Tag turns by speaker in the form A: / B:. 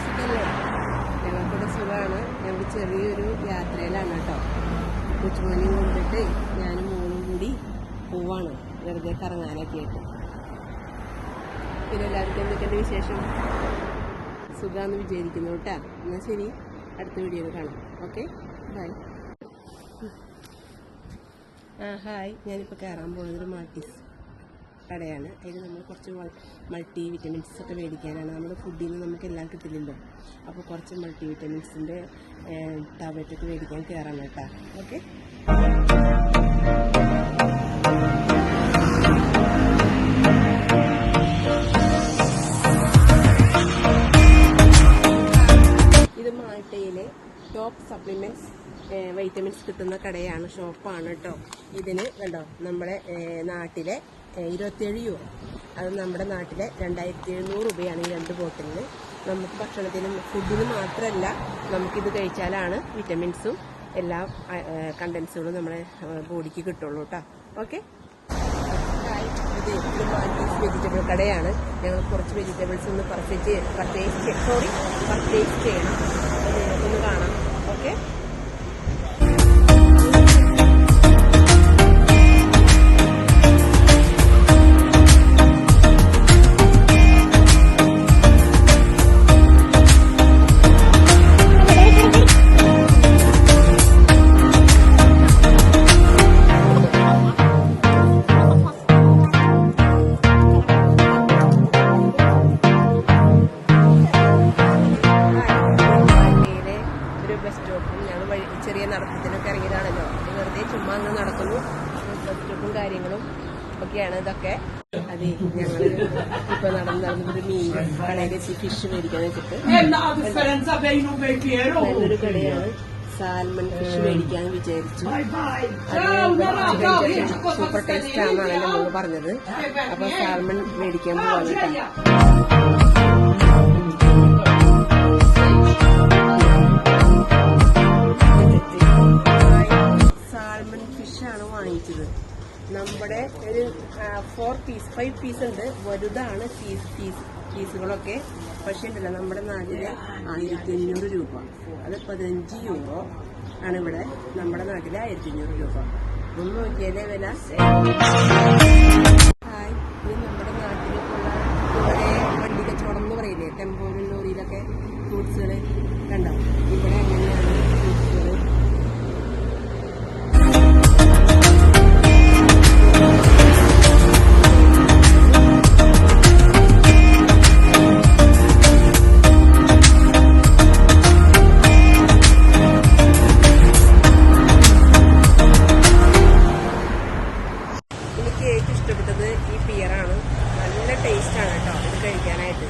A: സുഖല്ലേ? ഞങ്ങൾക്കിവിടെ സുഖമാണ്. ഞങ്ങൾ ചെറിയൊരു യാത്രയിലാണ് കേട്ടോ. കൊച്ചുമോനെയും കൊണ്ടിട്ട് ഞാനും മോളും കൂടി പോവാണ് വെറുതെ കറങ്ങാനൊക്കെ ആയിട്ട്. പിന്നെ എല്ലാവർക്കും എന്തൊക്കെയുണ്ട് വിശേഷം? സുഖമാണെന്ന് വിചാരിക്കുന്നു കേട്ടോ. എന്നാൽ ശരി, അടുത്ത വീഡിയോയിൽ കാണാം. Okay, by. ഹായ്, ഞാനിപ്പോൾ കയറാൻ പോകുന്നതൊരു മാർക്കീസ് കടയാണ്. അതിൽ നമ്മൾ കുറച്ച് മൾട്ടി വിറ്റമിൻസ് ഒക്കെ മേടിക്കാനാണ്. നമ്മുടെ ഫുഡിൽ നിന്ന് നമുക്ക് എല്ലാം കിട്ടില്ലല്ലോ. അപ്പോൾ കുറച്ച് മൾട്ടി വിറ്റമിൻസിൻ്റെ ടാബ്ലറ്റൊക്കെ മേടിക്കാൻ കയറാണ് കേട്ടോ. ഓക്കെ, ഇത് മാൾട്ടയിലെ ടോപ്പ് സപ്ലിമെൻറ്റ്സ് വൈറ്റമിൻസ് കിട്ടുന്ന കടയാണ്, ഷോപ്പാണ് കേട്ടോ. ഇതിന് കണ്ടോ, നമ്മുടെ നാട്ടിലെ 27 യൂറോ, അത് നമ്മുടെ നാട്ടിലെ 2700 രൂപയാണ് ഈ 2 ബോട്ടിലിന്. നമുക്ക് ഭക്ഷണത്തിനും ഫുഡിന് മാത്രമല്ല, നമുക്കിത് കഴിച്ചാലാണ് വിറ്റമിൻസും എല്ലാ കണ്ടൻസുകളും നമ്മുടെ ബോഡിക്ക് കിട്ടുള്ളൂ കേട്ടോ. ഓക്കെ, ഇത് മാർക്കീസ് വെജിറ്റബിൾ കടയാണ്. ഞങ്ങൾ കുറച്ച് വെജിറ്റബിൾസ് ഒന്ന് പർച്ചേസ് ചെയ്യണം. ഒന്ന് കാണാം. ഓക്കെ, ബസ് സ്റ്റോപ്പും ഞങ്ങൾ ചെറിയ നടത്തത്തിനൊക്കെ ഇറങ്ങിയതാണല്ലോ. വെറുതെ ചുമ്മാ അങ്ങ് നടക്കുന്നു. ബസ് സ്റ്റോപ്പും കാര്യങ്ങളും ഒക്കെയാണ് ഇതൊക്കെ. അതെ, ഞങ്ങൾ ഇപ്പൊ നടന്നൊരു മീൻ കടയിലെത്തി ഫിഷ് മേടിക്കാന്ന് വെച്ചിട്ട് നല്ലൊരു കടയാണ്. സാൽമൺ ഫിഷ് മേടിക്കാന്ന് വിചാരിച്ചു. സൂപ്പർ ടേസ്റ്റ് ആണെന്നാണ് എന്റെ മോള് പറഞ്ഞത്. അപ്പൊ സാൽമൺ മേടിക്കാൻ പോവാൻ. വാങ്ങിച്ചത് നമ്മുടെ ഒരു 5 പീസ് ഉണ്ട്. വലുതാണ് പീസുകളൊക്കെ. പക്ഷേ ഉണ്ടല്ലോ, നമ്മുടെ നാട്ടിലെ 1500 രൂപ, അത് 15 യൂറോ ആണ് ഇവിടെ. നമ്മുടെ നാട്ടിലെ 1500 രൂപ. ഒന്ന് നോക്കിയാലേ വില. ഹായ്, ഇത് നമ്മുടെ നാട്ടിലേക്കുള്ള ഇവിടെ വണ്ടി കച്ചവടം എന്ന് പറയില്ലേ, ടെമ്പോയിലും ലോറിയിലൊക്കെ ഫ്രൂട്ട്സുകൾ കണ്ടോ. ഇവിടെ എങ്ങനെയാണ് ഫ്രൂട്ട്സുകൾ? ഏറ്റവും ഇഷ്ടപ്പെട്ടത് ഈ പിയറാണ്. നല്ല ടേസ്റ്റാണ് കേട്ടോ ഇത് കഴിക്കാനായിട്ട്.